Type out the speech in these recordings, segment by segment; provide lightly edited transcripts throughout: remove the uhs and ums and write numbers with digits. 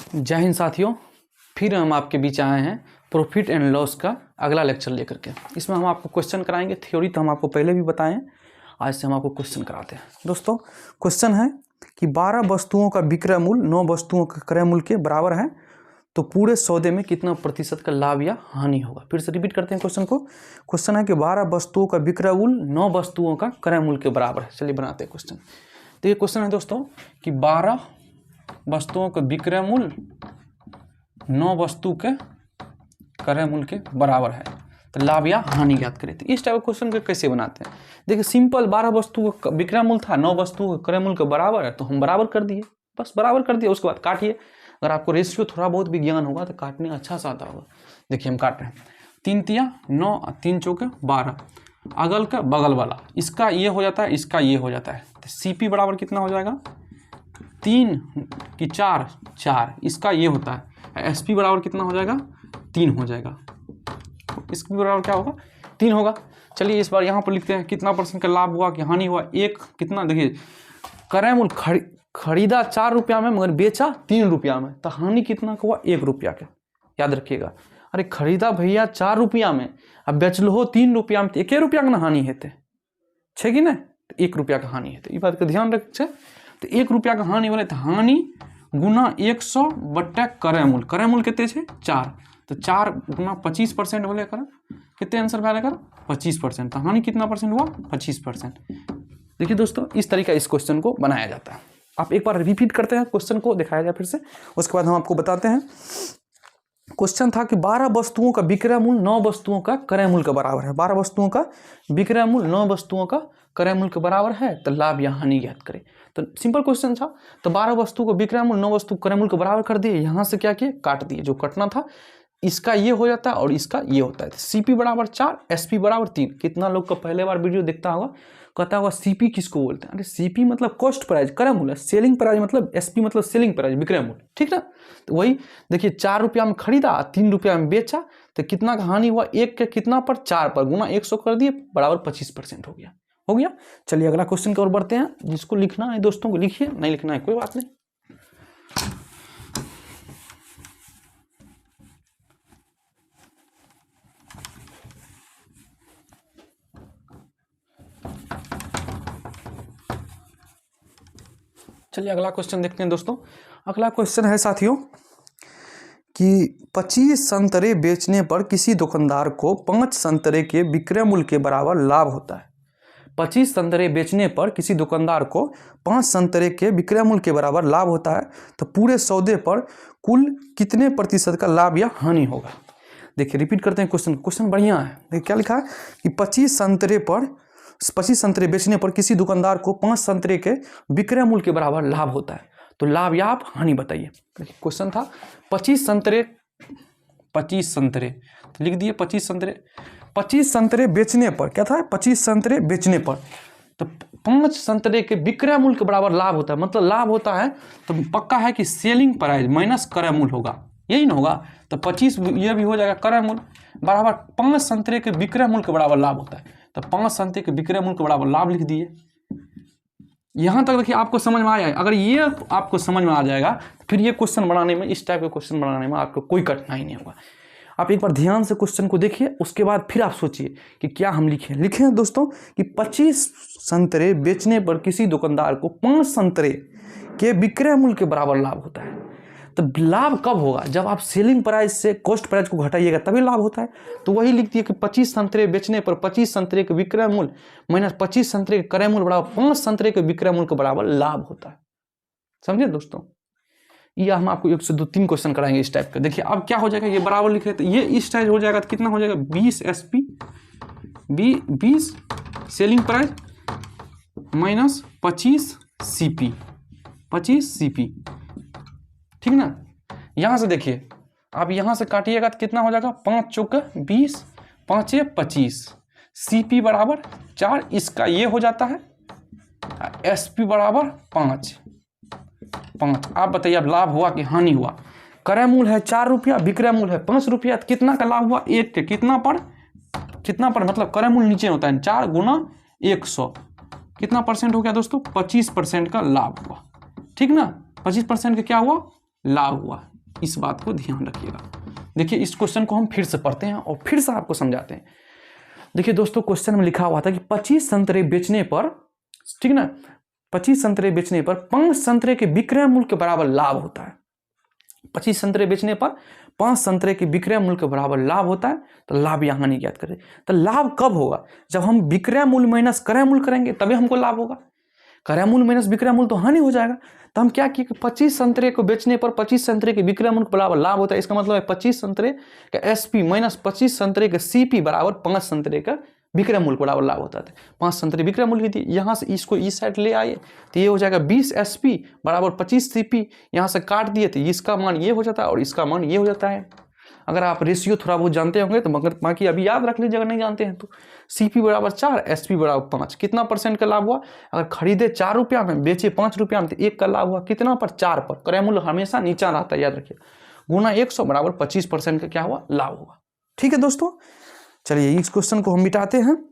जय हिंद साथियों, फिर हम आपके बीच आए हैं प्रॉफिट एंड लॉस का अगला लेक्चर लेकर के। इसमें हम आपको क्वेश्चन कराएंगे। थ्योरी तो हम आपको पहले भी बताएं, आज से हम आपको क्वेश्चन कराते हैं। दोस्तों क्वेश्चन है कि 12 वस्तुओं का विक्रय मूल्य 9 वस्तुओं का क्रय मूल्य के बराबर है, तो पूरे सौदे में कितना प्रतिशत का लाभ या हानि होगा। फिर से रिपीट करते हैं क्वेश्चन को। क्वेश्चन है कि 12 वस्तुओं का विक्रय मूल्य 9 वस्तुओं का क्रय मूल्य के बराबर है। चलिए बनाते हैं क्वेश्चन। तो ये क्वेश्चन है दोस्तों कि 12 वस्तुओं का विक्रय मूल्य 9 वस्तु के क्रय मूल्य के बराबर है, तो लाभ या हानि ज्ञात करें। तो इस टाइप के क्वेश्चन को कैसे बनाते हैं, देखिए सिंपल 12 वस्तु का विक्रय मूल्य था, 9 वस्तु का क्रय मूल्य के बराबर है, तो हम बराबर कर दिए, बस बराबर कर दिया। उसके बाद काटिए। अगर आपको रेशियो थोड़ा बहुत भी ज्ञान होगा तो काटने अच्छा सा आता होगा। देखिए हम काट रहे हैं, 3 तिया 9, 3 चौके 12, अगल का बगल वाला, इसका ये हो जाता है, इसका ये हो जाता है, तो सीपी बराबर कितना हो जाएगा 3 की 4, 4, इसका ये होता है। एसपी बराबर कितना हो जाएगा 3 हो जाएगा। इसके बराबर क्या होगा 3 होगा। चलिए इस बार यहाँ पर लिखते हैं कितना परसेंट का लाभ हुआ कि हानि हुआ। एक कितना, देखिए क्रय मूल्य खरीदा 4 रुपया में मगर बेचा 3 रुपया में, तो हानि कितना का हुआ 1 रुपया का। याद रखिएगा, अरे खरीदा भैया 4 रुपया में, अब बेचलो हो 3 रुपया में, तो 1 रुपया का ना हानि हेते छे कि नहीं, तो 1 रुपया का हानि हेते। ये बात का ध्यान रखे। तो 1 रुपया का हानि बोले तो हानि गुना 100 बट्टा क्रय मूल्य। क्रय मूल्य कितने छे 4, तो 4 गुना 25% बोले कर कितने आंसर भरा कर 25%। तो हानि कितना परसेंट हुआ 25%। देखिए दोस्तों इस तरीका इस क्वेश्चन को बनाया जाता है। आप एक बार रिपीट करते हैं क्वेश्चन को, दिखाया जाए फिर से, उसके बाद हम आपको बताते हैं। क्वेश्चन था कि 12 वस्तुओं का विक्रय मूल्य 9 वस्तुओं का क्रय मूल्य के बराबर है। 12 वस्तुओं का विक्रय मूल्य 9 वस्तुओं का क्रय मूल्य के बराबर है, तो लाभ या हानि ज्ञात करें। तो सिंपल क्वेश्चन था। तो 12 वस्तु को विक्रय मूल्य 9 वस्तु क्रय मूल्य के बराबर कर दिए। यहाँ से क्या किए, काट दिए। जो कटना था इसका ये हो जाता है और इसका ये होता है। सीपी बराबर 4, एसपी बराबर 3। कितना लोग का पहले बार वीडियो देखता होगा, कहता होगा सीपी किसको बोलते हैं। अरे सीपी मतलब कॉस्ट प्राइस, क्रय मूल्य। सेलिंग प्राइस मतलब एसपी मतलब सेलिंग प्राइस, विक्रय मूल्य, ठीक ना। तो वही देखिए 4 रुपया में खरीदा, 3 रुपया में बेचा, तो कितना का हानि हुआ, 1 के कितना पर 4 पर गुना 100 कर दिए, बराबर 25% हो गया। हो गया। चलिए अगला क्वेश्चन की ओर बढ़ते हैं। जिसको लिखना है दोस्तों को लिखिए, नहीं लिखना है कोई बात नहीं। चलिए अगला क्वेश्चन देखते हैं दोस्तों। अगला क्वेश्चन है साथियों कि 25 संतरे बेचने पर किसी दुकानदार को 5 संतरे के विक्रय मूल्य के बराबर लाभ होता है। 25 संतरे बेचने पर किसी दुकानदार को 5 संतरे के विक्रय मूल्य के बराबर लाभ होता है, तो पूरे सौदे पर कुल कितने प्रतिशत का लाभ या हानि होगा। देखिए रिपीट करते हैं क्वेश्चन। क्वेश्चन बढ़िया है। देखिए क्या लिखा है कि 25 संतरे बेचने पर किसी दुकानदार को 5 संतरे के विक्रय मूल्य के बराबर लाभ होता है, तो लाभ या आप हानि बताइए। देखिए क्वेश्चन था 25 संतरे तो लिख दिए 25 संतरे बेचने पर, क्या था 25 संतरे बेचने पर, तो 5 संतरे के विक्रय मूल्य के बराबर लाभ होता है। मतलब लाभ होता है तो पक्का है कि सेलिंग प्राइस माइनस क्रय मूल्य होगा, यही ना होगा। तो 25 ये भी हो जाएगा क्रय मूल्य बराबर 5 संतरे के विक्रय मूल्य के बराबर लाभ होता है, तो 5 संतरे के विक्रय मूल्य के बराबर लाभ लिख दिए। यहाँ तक देखिए आपको समझ में आया। अगर ये आपको समझ में आ जाएगा फिर ये क्वेश्चन बनाने में, इस टाइप के क्वेश्चन बनाने में आपको कोई कठिनाई नहीं होगा। आप एक बार ध्यान से क्वेश्चन को देखिए, उसके बाद फिर आप सोचिए कि क्या हम लिखें दोस्तों कि 25 संतरे बेचने पर किसी दुकानदार को 5 संतरे के विक्रय मूल्य के बराबर लाभ होता है। तो लाभ कब होगा, जब आप सेलिंग प्राइस से कॉस्ट प्राइस को घटाइएगा तभी लाभ होता है। तो वही लिख दिए कि 25 संतरे बेचने पर 25 संतरे के विक्रय मूल्य माइनस 25 संतरे के क्रय मूल्य बराबर 5 संतरे के विक्रय मूल्य के बराबर लाभ होता है। समझे दोस्तों, ये हम आपको 1 से 2 3 क्वेश्चन कराएंगे इस टाइप का। देखिए अब क्या हो जाएगा, ये बराबर लिखे तो ये इस टाइप हो जाएगा, तो कितना हो जाएगा 20 SP 20 selling price minus 25 CP 25 CP, ठीक ना। यहां से देखिए आप यहां से काटिएगा तो कितना हो जाएगा 5 चौके 20, 5 25, सीपी बराबर 4, इसका ये हो जाता है, एसपी बराबर 5। आप बताइए अब लाभ हुआ कि हानि हुआ। क्रय मूल्य है 4 रुपया, विक्रय मूल्य है 5 रुपया, तो कितना का लाभ हुआ 1 के कितना पर मतलब क्रय मूल्य नीचे होता है 4 गुना 100, कितना परसेंट हो गया दोस्तों 25% का लाभ हुआ, ठीक ना। 25% का क्या हुआ लाभ हुआ। इस बात को ध्यान रखिएगा। देखिए इस क्वेश्चन को हम फिर से पढ़ते हैं और फिर से आपको समझाते हैं। देखिए दोस्तों क्वेश्चन में लिखा हुआ था कि 25 संतरे बेचने पर, ठीक ना, 25 संतरे बेचने पर 5 संतरे के विक्रय मूल्य के बराबर लाभ होता है। 25 संतरे बेचने पर 5 संतरे के विक्रय मूल्य के बराबर लाभ होता है। तो लाभ या हानि ज्ञात करें। तो लाभ कब होगा? जब हम विक्रय मूल्य माइनस क्रय मूल्य करेंगे तभी हमको लाभ होगा। क्रय मूल्य माइनस विक्रय मूल्य तो हानि हो जाएगा। तो हम क्या किए कि 25 संतरे को बेचने पर 25 संतरे के विक्रय मूल्य के बराबर लाभ होता है। इसका मतलब है 25 संतरे का एसपी माइनस 25 संतरे के सीपी बराबर 5 संतरे का विक्रय मूल्य बराबर लाभ होता है। 5 संतरे विक्रय मूल्य की थी, यहाँ से इसको इस साइड ले आए तो ये हो जाएगा 20 एसपी बराबर 25 सीपी। यहाँ से काट दिए तो इसका मान ये हो जाता है और इसका मान ये हो जाता है। अगर आप रेशियो थोड़ा बहुत जानते होंगे तो मगर बाकी अभी याद रख लीजिए अगर नहीं जानते हैं तो। सीपी बराबर 4, एसपी बराबर 5। कितना परसेंट का लाभ हुआ? अगर खरीदे 4 रुपया में, बेचे 5 रुपया में तो 1 का लाभ हुआ कितना पर? 4 पर। क्रय मूल्य हमेशा नीचा रहता है, याद रखिए। गुना 100 बराबर 25% का क्या हुआ? लाभ हुआ। ठीक है दोस्तों, चलिए इस क्वेश्चन को हम मिटाते हैं।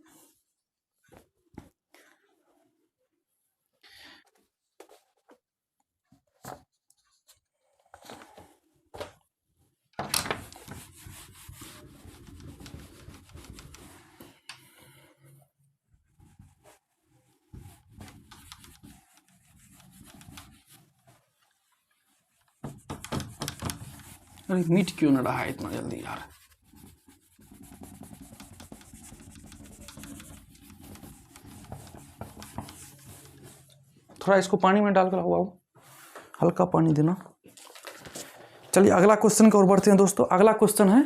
अरे मीट क्यों न रहा है इतना जल्दी यार? थोड़ा इसको पानी में डालकर हुआ, हल्का पानी देना। चलिए अगला क्वेश्चन की ओर बढ़ते हैं दोस्तों। अगला क्वेश्चन है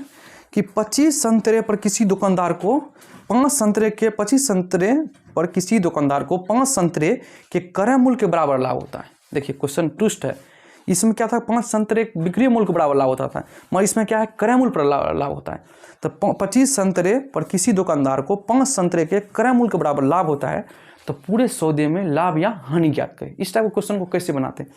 कि 25 संतरे पर किसी दुकानदार को 5 संतरे के 25 संतरे पर किसी दुकानदार को 5 संतरे के क्रय मूल्य के बराबर लाभ होता है। देखिए क्वेश्चन ट्विस्ट है। इसमें क्या था? 5 संतरे विक्रय मूल्य के बराबर लाभ होता था, मगर इसमें क्या है? क्रय मूल्य पर लाभ होता है। तो 25 संतरे पर किसी दुकानदार को 5 संतरे के क्रय मूल्य के बराबर लाभ होता है, तो पूरे सौदे में लाभ या हानि ज्ञात करें। इस टाइप के क्वेश्चन को कैसे बनाते हैं?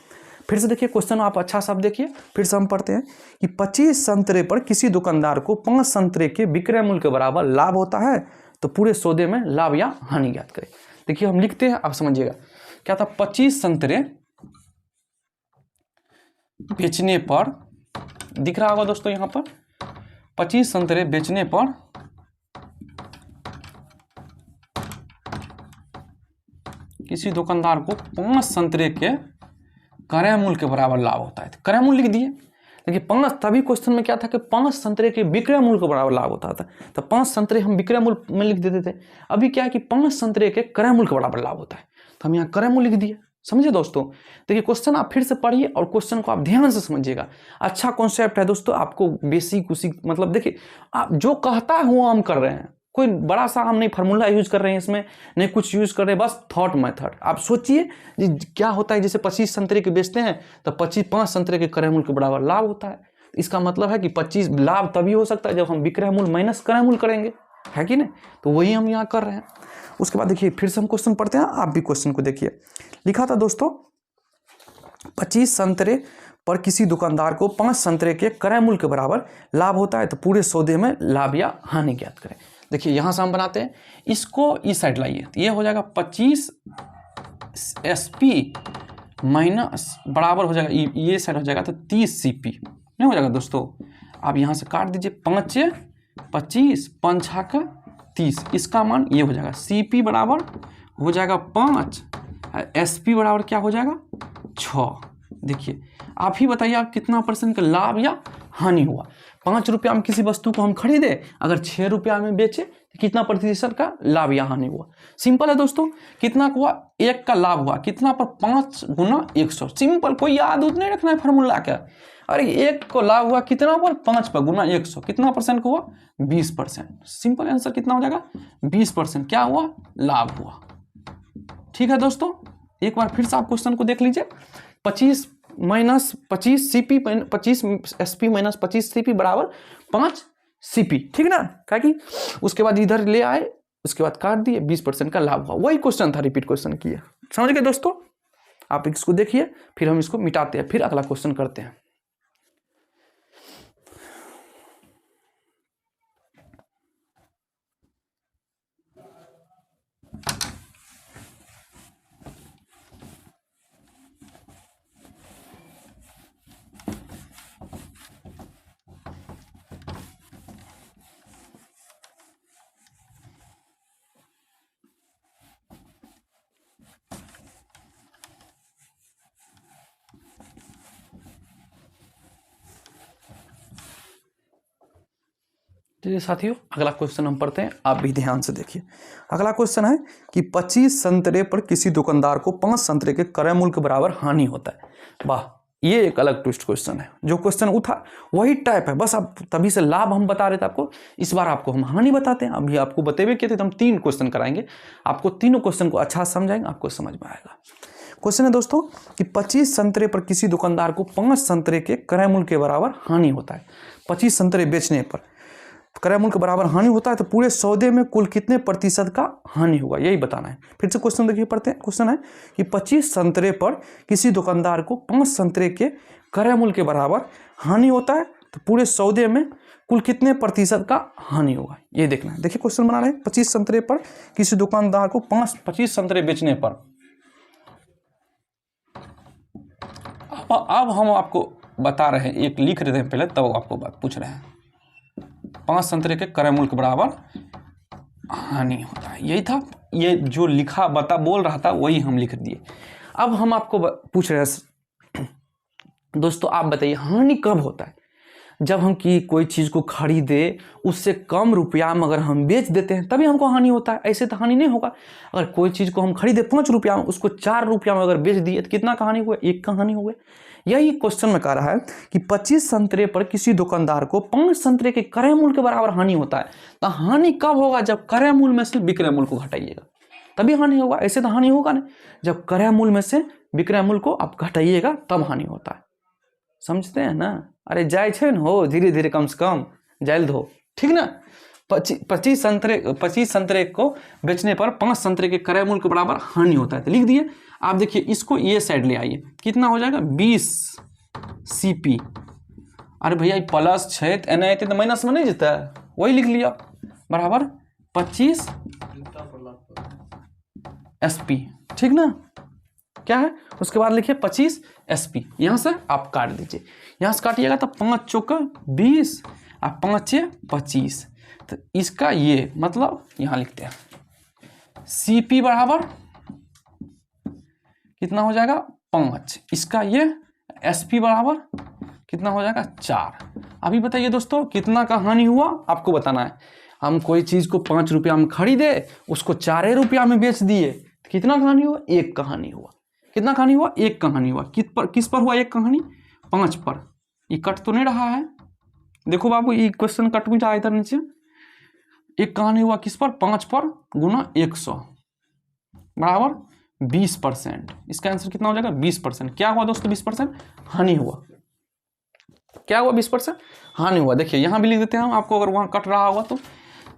फिर से देखिए क्वेश्चन आप अच्छा सा देखिए, फिर से हम पढ़ते हैं कि 25 संतरे पर किसी दुकानदार को 5 संतरे के विक्रय मूल्य के बराबर लाभ होता है, तो पूरे सौदे में लाभ या हानि ज्ञात करें। देखिए हम लिखते हैं, आप समझिएगा। क्या था? 25 संतरे बेचने पर, दिख रहा होगा दोस्तों यहाँ पर, 25 संतरे बेचने पर किसी दुकानदार को 5 संतरे के क्रय मूल्य के बराबर लाभ होता है। तो क्रय मूल्य लिख दिए। देखिए 5, तभी क्वेश्चन में क्या था कि 5 संतरे के विक्रय मूल्य के बराबर लाभ होता था, तो 5 संतरे हम विक्रय मूल्य में लिख देते थे। अभी क्या है कि 5 संतरे के क्रय मूल्य के बराबर लाभ होता है, तो हम यहाँ क्रय मूल्य लिख दिए। समझे दोस्तों? देखिए क्वेश्चन आप फिर से पढ़िए और क्वेश्चन को आप ध्यान से समझिएगा। अच्छा कॉन्सेप्ट है दोस्तों, आपको बेसिक उसी मतलब देखिए आप जो कहता है वो हम कर रहे हैं। कोई बड़ा सा हम नहीं फार्मूला यूज कर रहे हैं इसमें, नहीं कुछ यूज कर रहे हैं, बस थॉट मेथड। आप सोचिए क्या होता है। जैसे 25 संतरे के बेचते हैं तो 5 संतरे के क्रय मूल्य के बराबर लाभ होता है। इसका मतलब है कि 25 लाभ तभी हो सकता है जब हम विक्रय मूल्य माइनस क्रय मूल्य करेंगे, है कि नहीं? तो वही हम यहाँ कर रहे हैं। उसके बाद देखिए फिर से हम क्वेश्चन पढ़ते हैं, आप भी क्वेश्चन को देखिए। लिखा था दोस्तों 25 संतरे पर किसी दुकानदार को 5 संतरे के क्रय मूल्य के बराबर लाभ होता है, तो पूरे सौदे में लाभ या हानि ज्ञात करें। देखिए यहाँ से हम बनाते हैं, इसको इस साइड लाइए तो ये हो जाएगा 25 एसपी माइनस बराबर हो जाएगा ये साइड हो जाएगा तो 30 सीपी नहीं हो जाएगा दोस्तों। आप यहाँ से काट दीजिए, 5 25 5 का 30, इसका मान ये हो जाएगा। सीपी बराबर हो जाएगा 5, एसपी बराबर क्या हो जाएगा? 6। देखिए आप ही बताइए आप कितना परसेंट का लाभ या हानि हुआ? 5 रुपया में किसी वस्तु को हम खरीदे, अगर 6 रुपया में बेचे तो कितना प्रतिशत का लाभ या हानि हुआ? सिंपल है दोस्तों। कितना का हुआ? 1 का लाभ हुआ। कितना पर? 5 गुना 100। सिंपल, कोई याद नहीं रखना है फार्मूला क्या। अरे 1 को लाभ हुआ कितना पर? 5 पर गुना 100। कितना परसेंट का हुआ? 20%। सिंपल आंसर कितना हो जाएगा? 20% क्या हुआ? लाभ हुआ। ठीक है दोस्तों, एक बार फिर से आप क्वेश्चन को देख लीजिए। 25 minus 25 CP 25 SP minus 25 CP बराबर 5 सीपी, ठीक ना? क्या कि उसके बाद इधर ले आए, उसके बाद काट दिए, 20% का लाभ हुआ। वही क्वेश्चन था, रिपीट क्वेश्चन किया। समझ गए दोस्तों? आप इसको देखिए, फिर हम इसको मिटाते हैं, फिर अगला क्वेश्चन करते हैं। चलिए साथियों, अगला क्वेश्चन हम पढ़ते हैं, आप भी ध्यान से देखिए। अगला क्वेश्चन है कि 25 संतरे पर किसी दुकानदार को 5 संतरे के क्रय मूल्य के बराबर हानि होता है। वाह, ये एक अलग ट्विस्ट क्वेश्चन है। जो क्वेश्चन उठा वही टाइप है, बस आप तभी से लाभ हम बता रहे थे आपको, इस बार आपको हम हानि बताते हैं। अभी आपको बतेबे किए थे तो हम 3 क्वेश्चन कराएंगे, आपको तीनों क्वेश्चन को अच्छा समझाएंगे, आपको समझ में आएगा। क्वेश्चन है दोस्तों कि 25 संतरे पर किसी दुकानदार को 5 संतरे के क्रय मूल्य के बराबर हानि होता है। 25 संतरे बेचने पर क्रय मूल्य के बराबर हानि होता है तो पूरे सौदे में कुल कितने प्रतिशत का हानि होगा, यही बताना है। फिर से क्वेश्चन देखिए, पढ़ते हैं। क्वेश्चन है कि 25 संतरे पर किसी दुकानदार को 5 संतरे के क्रय मूल्य के बराबर हानि होता है तो पूरे सौदे में कुल कितने प्रतिशत का हानि होगा, ये देखना है। देखिए क्वेश्चन बना रहे हैं, 25 संतरे पर किसी दुकानदार को 25 संतरे बेचने पर। अब हम आपको बता रहे हैं, एक लिख रहे हैं पहले तब आपको बात पूछ रहे हैं। 5 संतरे के क्रय मूल्य के बराबर हानि होता है, यही था। ये जो लिखा बोल रहा था वही हम लिख दिए। अब हम आपको पूछ रहे हैं दोस्तों, आप बताइए हानि कब होता है? जब हम कोई चीज़ को खरीदे, उससे कम रुपया में अगर हम बेच देते हैं तभी हमको हानि होता है, ऐसे तो हानि नहीं होगा। अगर कोई चीज़ को हम खरीदे 5 रुपया में, उसको 4 रुपया में अगर बेच दिए तो कितना का हानि हुआ? 1 का हानि हुआ। यही क्वेश्चन में कह रहा है कि 25 संतरे पर किसी दुकानदार को 5 संतरे के क्रय मूल्य के बराबर हानि होता है। तो हानि कब होगा? जब क्रय मूल्य में से विक्रय मूल्य को घटाइएगा तभी हानि होगा, ऐसे तो हानि होगा नहीं। जब क्रय मूल्य में से विक्रय मूल्य को आप घटाइएगा तब हानि होता है, समझते हैं ना? अरे जाय छे न हो, धीरे धीरे कम से कम जाइल दो, ठीक ना? 25 संतरे को बेचने पर 5 संतरे के क्रय मूल्य के बराबर हानि होता है, तो लिख दिए। आप देखिए इसको ये साइड ले आइए, कितना हो जाएगा? 20 CP। अरे भैया प्लस है एना आते तो माइनस में नहीं जीता, वही लिख लिया, बराबर 25 SP, ठीक ना? क्या है उसके बाद लिखिए 25 SP। यहाँ से आप काट दीजिए, यहाँ से काटिएगा तो 5 चौका 20 और 5 25। तो इसका ये मतलब यहाँ लिखते हैं CP बराबर कितना हो जाएगा? 5। इसका ये SP बराबर कितना हो जाएगा? 4। अभी बताइए दोस्तों कितना का हानि हुआ, आपको बताना है। हम कोई चीज़ को 5 रुपया में खरीदे, उसको 4 रुपया में बेच दिए, तो कितना का हानि हुआ? 1 का हानि हुआ। कितना कहानी हुआ? 1 कहानी हुआ। किस पर हुआ 1 कहानी? 5 पर। ये कट तो नहीं रहा है, देखो बाबू ये क्वेश्चन कट भी रहा है इधर नीचे। 1 कहानी हुआ किस पर? 5 पर गुना 100 बराबर 20%। इसका आंसर कितना हो जाएगा? 20%। क्या हुआ दोस्तों? 20% हानि हुआ। क्या हुआ? 20% हानि हुआ। देखिए यहाँ भी लिख देते हैं हम आपको, अगर वहाँ कट रहा होगा तो।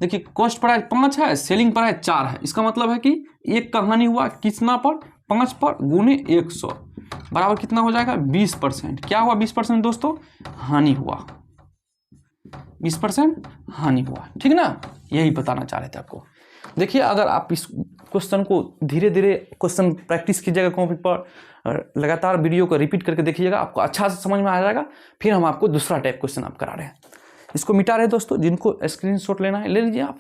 देखिए कॉस्ट प्राइस 5 है, सेलिंग प्राइस 4 है, इसका मतलब है कि 1 का हानि हुआ कितना पर? 5 पर गुने 100 बराबर कितना हो जाएगा? 20%। क्या हुआ? 20% दोस्तों हानि हुआ, 20% हानि हुआ, ठीक ना? यही बताना चाह रहे थे आपको। देखिए अगर आप इस क्वेश्चन को धीरे धीरे क्वेश्चन प्रैक्टिस कीजिएगा कॉपी पर, लगातार वीडियो को रिपीट करके देखिएगा, आपको अच्छा से समझ में आ जाएगा। फिर हम आपको दूसरा टाइप क्वेश्चन आप करा रहे हैं, इसको मिटा रहे हैं दोस्तों। जिनको स्क्रीनशॉट लेना है ले लीजिए आप।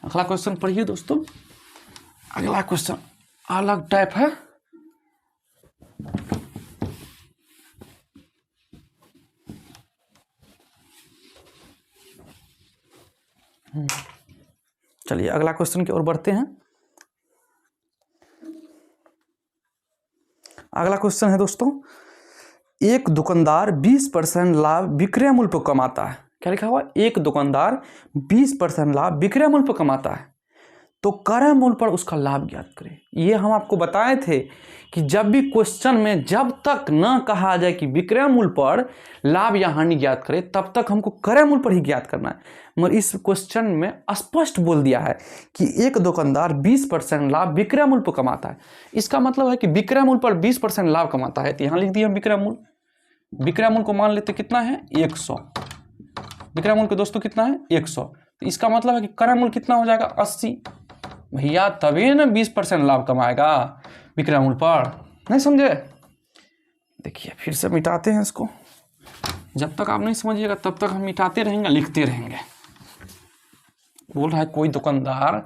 अगला क्वेश्चन पढ़िए दोस्तों। अगला क्वेश्चन अलग टाइप है। चलिए अगला क्वेश्चन की ओर बढ़ते हैं। अगला क्वेश्चन है दोस्तों, एक दुकानदार 20% लाभ विक्रय मूल्य पर कमाता है। क्या लिखा हुआ? एक दुकानदार 20% लाभ विक्रय मूल्य पर कमाता है तो क्रय मूल्य पर उसका लाभ ज्ञात करें। ये हम आपको बताए थे कि जब भी क्वेश्चन में जब तक न कहा जाए कि विक्रय मूल्य पर लाभ या हानि ज्ञात करें, तब तक हमको क्रय मूल्य पर ही ज्ञात करना है। मगर इस क्वेश्चन में स्पष्ट बोल दिया है कि एक दुकानदार 20% लाभ विक्रय मूल्य पर कमाता है। इसका मतलब है कि विक्रय मूल्य पर 20% लाभ कमाता है। तो यहाँ लिख दिया विक्रय मूल्य। विक्रय मूल्य को मान लेते कितना है 100। विक्रय मूल्य को दोस्तों कितना है 100। तो इसका मतलब है कि क्रय मूल्य कितना हो जाएगा 80। भैया तभी ना 20% लाभ कमाएगा विक्रय मूल्य पर। नहीं समझे? देखिए फिर से मिटाते हैं इसको। जब तक आप नहीं समझिएगा तब तक हम मिटाते रहेंगे, लिखते रहेंगे। बोल रहा है कोई दुकानदार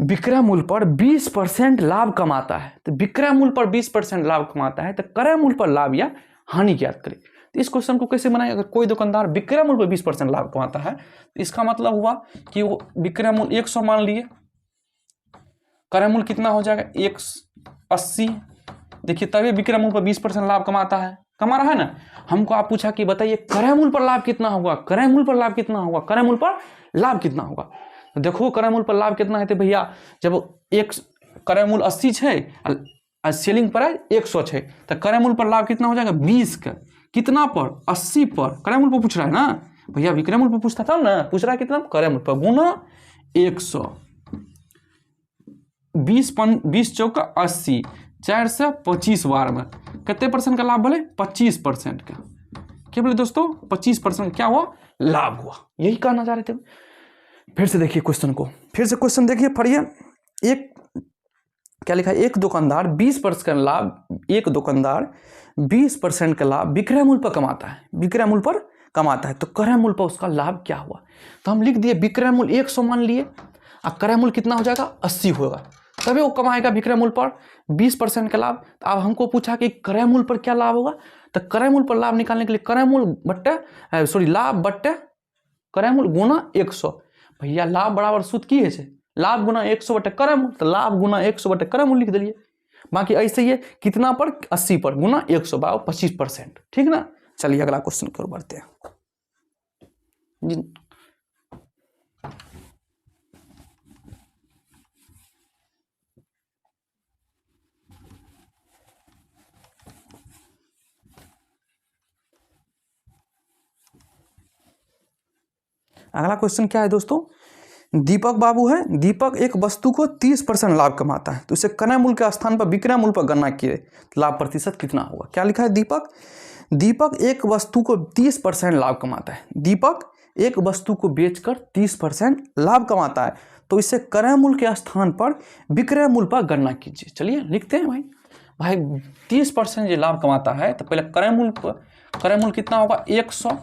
विक्रय मूल्य पर 20% लाभ कमाता है। तो विक्रय मूल्य पर 20% लाभ कमाता है तो क्रय मूल्य पर लाभ या हानि ज्ञात करें। तो इस क्वेश्चन को कैसे बनाए? अगर कोई दुकानदार विक्रय मूल्य पर 20% लाभ कमाता है तो इसका मतलब हुआ कि वो विक्रय मूल्य 100 मान लिए, क्रय मूल्य कितना हो जाएगा 180। देखिए तभी विक्रय मूल्य पर 20% लाभ कमाता है, कमा रहा है ना। हमको आप पूछा कि बताइए क्रय मूल्य पर लाभ कितना होगा, क्रय मूल्य पर लाभ कितना होगा, क्रय मूल्य पर लाभ कितना होगा। तो देखो क्रय मूल्य पर लाभ कितना है। तो भैया जब एक क्रय मूल्य 80 है, सेलिंग प्राइस 100 है, तो क्रय मूल्य पर लाभ कितना हो जाएगा 20 का। कितना पर 80 पर। क्रय मूल्य पर पूछ रहा है ना भैया, विक्रय मूल्य पर पूछता था ना, पूछ रहा है कितना क्रय मूल्य पर गुना 100। 20 चौका 80, 4 से 25 बार में कितने परसेंट का लाभ बोले 25% का। क्या बोले दोस्तों 25% क्या हुआ लाभ हुआ। यही कहना चाह रहे थे। फिर से देखिए क्वेश्चन को, फिर से क्वेश्चन देखिए पढ़िए। एक क्या लिखा है, एक दुकानदार 20% लाभ, एक दुकानदार 20% का लाभ विक्रय मूल्य पर कमाता है, विक्रय मूल्य पर कमाता है। तो क्रय मूल्य पर उसका लाभ क्या हुआ? तो हम लिख दिए विक्रय मूल्य 100 मान लिए और क्रय मूल्य कितना हो जाएगा 80 होगा, तभी वो कमाएगा विक्रय मूल्य पर 20% का लाभ। तो अब हमको पूछा कि क्रय मूल्य पर क्या लाभ होगा। तो क्रय मूल्य पर लाभ निकालने के लिए क्रय मूल्य बट्टे लाभ बट्टे क्रय मूल्य गुना 100। भैया लाभ बराबर सूत्र की है लाभ गुना 100 बटे क्रय मूल्य। तो लाभ गुना 100 बटे क्रय मूल्य लिख दिए। बाकी ऐसे ही कितना पर 80 पर गुना 100 बराबर 25%। ठीक ना। चलिए अगला क्वेश्चन की ओर बढ़ते हैं। अगला क्वेश्चन क्या है दोस्तों, दीपक बाबू है। दीपक एक वस्तु को 30% लाभ कमाता है, तो इसे क्रय मूल्य के स्थान पर विक्रय मूल्य पर गणना किए लाभ प्रतिशत कितना होगा। क्या लिखा है दीपक एक वस्तु को 30% लाभ कमाता है। दीपक एक वस्तु को बेचकर 30% लाभ कमाता है, तो इसे क्रय मूल्य के स्थान पर विक्रय मूल्य पर गणना कीजिए। चलिए लिखते हैं भाई 30% जो लाभ कमाता है तो पहले क्रय मूल्य कितना होगा 100।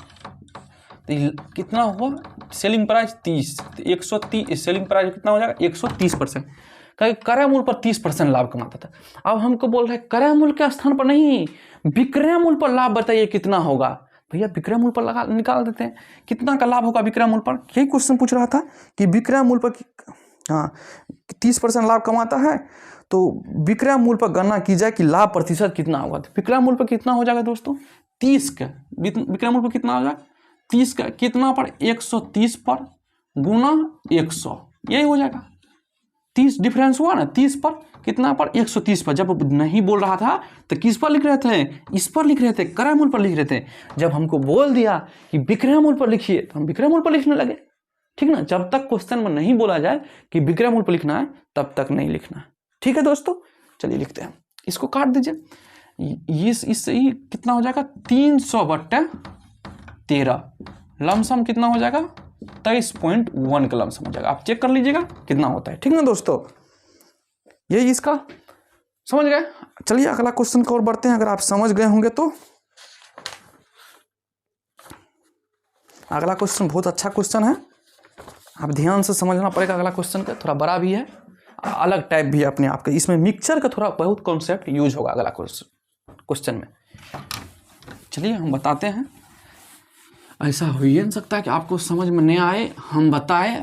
तो कितना हुआ सेलिंग प्राइस 30, तो 130 सेलिंग प्राइस कितना हो जाएगा 130%। क्रय मूल्य पर 30% लाभ कमाता था। अब हमको बोल रहा है क्रय मूल्य के स्थान पर नहीं, विक्रय मूल्य पर लाभ बताइए कितना होगा। भैया विक्रय मूल्य पर निकाल देते हैं कितना का लाभ होगा विक्रय मूल्य पर। यही क्वेश्चन पूछ रहा था कि विक्रय मूल्य पर 30% लाभ कमाता है, तो विक्रय मूल्य पर गणना की जाए कि लाभ प्रतिशत कितना होगा। तो विक्रय मूल्य पर कितना हो जाएगा दोस्तों 30 का। विक्रय मूल्य पर कितना हो जाएगा 30 का, कितना पर 130 पर गुना 100, यही हो जाएगा। 30 डिफरेंस हुआ ना, 30 पर कितना पर 130 पर। जब नहीं बोल रहा था तो किस पर लिख रहे थे, इस पर लिख रहे थे, क्रय मूल्य पर लिख रहे थे। जब हमको बोल दिया कि विक्रय मूल्य पर लिखिए तो हम विक्रय मूल्य पर लिखने लगे। ठीक ना। जब तक क्वेश्चन में नहीं बोला जाए कि विक्रय मूल्य पर लिखना है तब तक नहीं लिखना। ठीक है दोस्तों। चलिए लिखते हैं, इसको काट दीजिए। इससे कितना हो जाएगा 300 बट्टे 13, लमसम कितना हो जाएगा 23.1 का लमसम हो जाएगा। आप चेक कर लीजिएगा कितना होता है। ठीक ना दोस्तों, यही इसका समझ गए। चलिए अगला क्वेश्चन की ओर बढ़ते हैं। अगर आप समझ गए होंगे तो अगला क्वेश्चन बहुत अच्छा क्वेश्चन है, आप ध्यान से समझना पड़ेगा। अगला क्वेश्चन का थोड़ा बड़ा भी है, अलग टाइप भी है अपने आप का। इसमें मिक्सचर का थोड़ा बहुत कॉन्सेप्ट यूज होगा अगला क्वेश्चन में। चलिए हम बताते हैं। ऐसा हो ही नहीं सकता कि आपको समझ में नहीं आए हम बताए।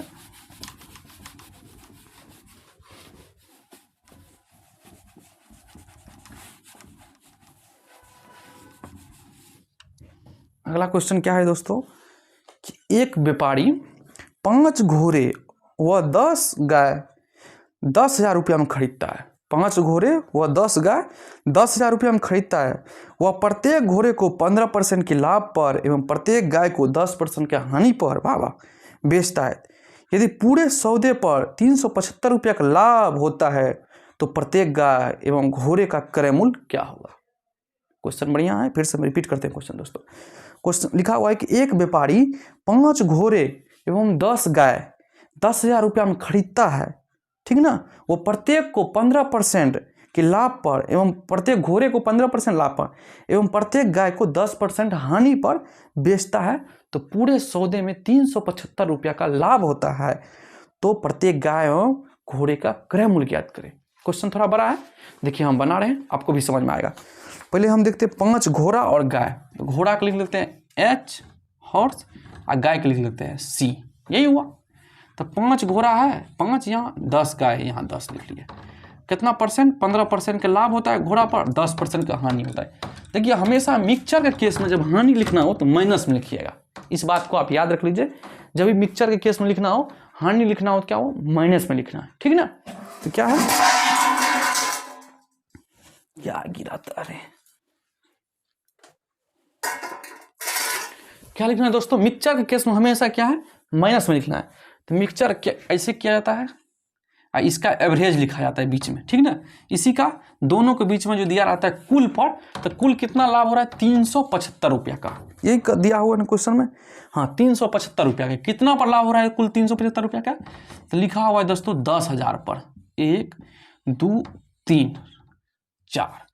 अगला क्वेश्चन क्या है दोस्तों कि एक व्यापारी 5 घोड़े व 10 गाय 10,000 रुपया में खरीदता है, 5 घोड़े व 10 गाय 10,000 रुपया में खरीदता है, वह प्रत्येक घोड़े को 15% के लाभ पर एवं प्रत्येक गाय को 10% के हानि पर बेचता है। यदि पूरे सौदे पर 375 रुपया का लाभ होता है तो प्रत्येक गाय एवं घोड़े का क्रय मूल्य क्या होगा। क्वेश्चन बढ़िया है, फिर से रिपीट करते हैं क्वेश्चन दोस्तों। क्वेश्चन लिखा हुआ है कि एक व्यापारी 5 घोड़े एवं 10 गाय 10,000 रुपया में खरीदता है, ठीक ना। वो प्रत्येक को 15% के लाभ पर एवं प्रत्येक घोड़े को 15% लाभ पर एवं प्रत्येक गाय को 10% हानि पर बेचता है, तो पूरे सौदे में 375 रुपया का लाभ होता है, तो प्रत्येक गाय एवं घोड़े का क्रय मूल्य ज्ञात करें। क्वेश्चन थोड़ा बड़ा है, देखिए हम बना रहे हैं, आपको भी समझ में आएगा। पहले हम देखते हैं 5 घोड़ा और गाय। तो घोड़ा के लिख लेते हैं H हॉर्स और गाय के लिख लेते हैं C, यही हुआ। तो 5 घोड़ा है, 5 यहाँ, 10 गाय यहाँ, 10 लिख लिए। कितना परसेंट, 15% का लाभ होता है घोड़ा पर, 10% का हानि होता है। देखिए हमेशा मिक्सचर के केस में जब हानि लिखना हो तो माइनस में लिखिएगा, इस बात को आप याद रख लीजिए। जब भी मिक्सचर के केस में लिखना हो, हानि लिखना हो, क्या हो, माइनस में लिखना है, ठीक ना। तो क्या है, क्या गिराता है, क्या लिखना है दोस्तों, मिक्सचर के केस में हमेशा क्या है, माइनस में लिखना है। तो मिक्सचर ऐसे किया जाता है, इसका एवरेज लिखा जाता है बीच में, ठीक ना। इसी का दोनों के बीच में जो दिया रहता है कुल पर, तो कुल कितना लाभ हो रहा है, 375 रुपया का, यही दिया हुआ है ना क्वेश्चन में। हाँ, 375 रुपया का कितना पर लाभ हो रहा है, कुल 375 रुपया का। तो लिखा हुआ है दोस्तों 10,000 पर 1 2 3 4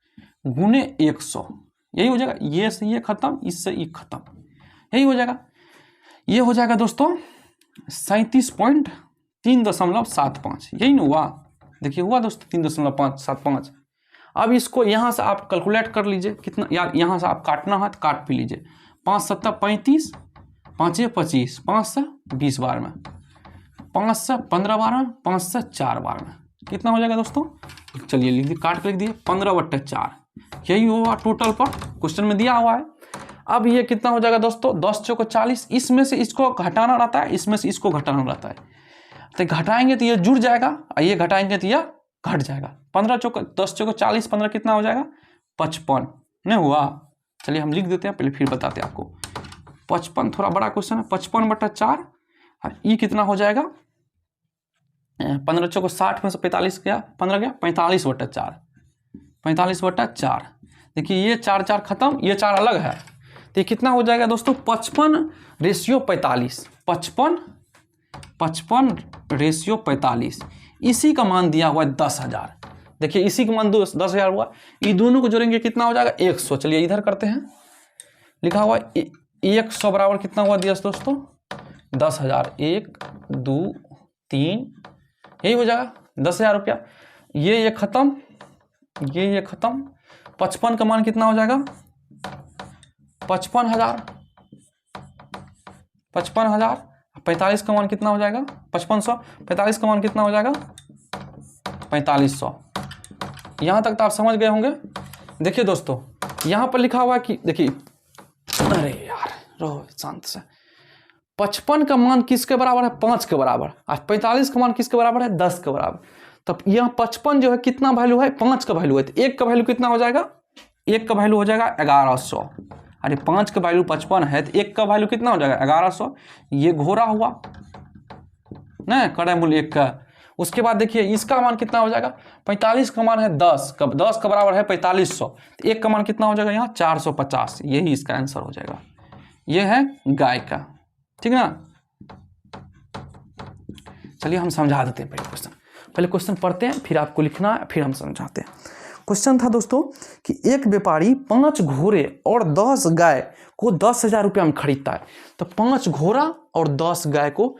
गुने 100, यही हो जाएगा। ये से ये खत्म, इससे ये खत्म, यही हो जाएगा। ये हो जाएगा दोस्तों 37.375, यही ना हुआ। देखिए हुआ दोस्तों 3.575। अब इसको यहाँ से आप कैलकुलेट कर लीजिए कितना, या यहाँ से आप काटना है तो काट भी लीजिए। 5 7 35, 5 25, 5 से 20 बार में, 5 से 15 बार में, 5 से 4 बार में, कितना हो जाएगा दोस्तों, चलिए लिख दिए, काट के लिख दिए 15/4, यही हुआ टोटल पर क्वेश्चन में दिया हुआ है। अब ये कितना हो जाएगा दोस्तों, 10 चौको 40, इसमें से इसको घटाना रहता है, इसमें से इसको घटाना रहता है। तो घटाएंगे तो ये जुड़ जाएगा और ये घटाएंगे तो ये घट जाएगा। 15 चौको 10 चौको 40, 15 कितना हो जाएगा, 55 नहीं हुआ। चलिए हम लिख देते हैं, पहले फिर बताते हैं आपको। 55 थोड़ा बड़ा क्वेश्चन है, 55/4 और ये कितना हो जाएगा, 15 चौको 60 में से 45 गया, 15 गया, 45/4, 45/4। देखिए ये 4 4 खत्म, ये 4 अलग है, तो ये कितना हो जाएगा दोस्तों, 55/45, 55/45। इसी का मान दिया हुआ है 10,000। देखिए इसी का मान 10,000 हुआ, ये दोनों को जोड़ेंगे कितना हो जाएगा, 100। चलिए इधर करते हैं, लिखा हुआ 100 बराबर कितना हुआ दिया दोस्तों, 10,000, 1 2 3, यही हो जाएगा 10,000 रुपया। ये खत्म, ये खत्म। 55 का मान कितना हो जाएगा, 55,000, 55,000। 45 का मान कितना हो जाएगा, 5500। 45 का मान कितना हो जाएगा, 4500। यहाँ तक तो आप समझ गए होंगे। देखिए दोस्तों यहाँ पर लिखा हुआ है कि देखिए, अरे यार रहो शांत से, 55 का मान किसके बराबर है, 5 के बराबर। आज 45 का मान किसके बराबर है, 10 के बराबर। तब यहाँ 55 जो है कितना वैल्यू है, 5 का वैल्यू है, तो 1 का वैल्यू कितना हो जाएगा, 1 का वैल्यू हो जाएगा 1100। अरे 5 का वैल्यू 55 है तो 1 का वैल्यू कितना हो जाएगा, 1100। ये घोड़ा हुआ ना, क्रय मूल्य 1 का। उसके बाद देखिए इसका मान कितना हो जाएगा, 45 का मान है 10 का बराबर है 4500, तो 1 का मान कितना हो जाएगा यहाँ 450। यही इसका आंसर हो जाएगा। ये है गाय का, ठीक ना। चलिए हम समझा देते हैं पहले क्वेश्चन पढ़ते हैं, फिर आपको लिखना है, फिर हम समझाते हैं। क्वेश्चन था दोस्तों कि एक व्यापारी 5 घोड़े और 10 गाय को 10,000 रुपया में खरीदता है। तो 5 घोड़ा और 10 गाय को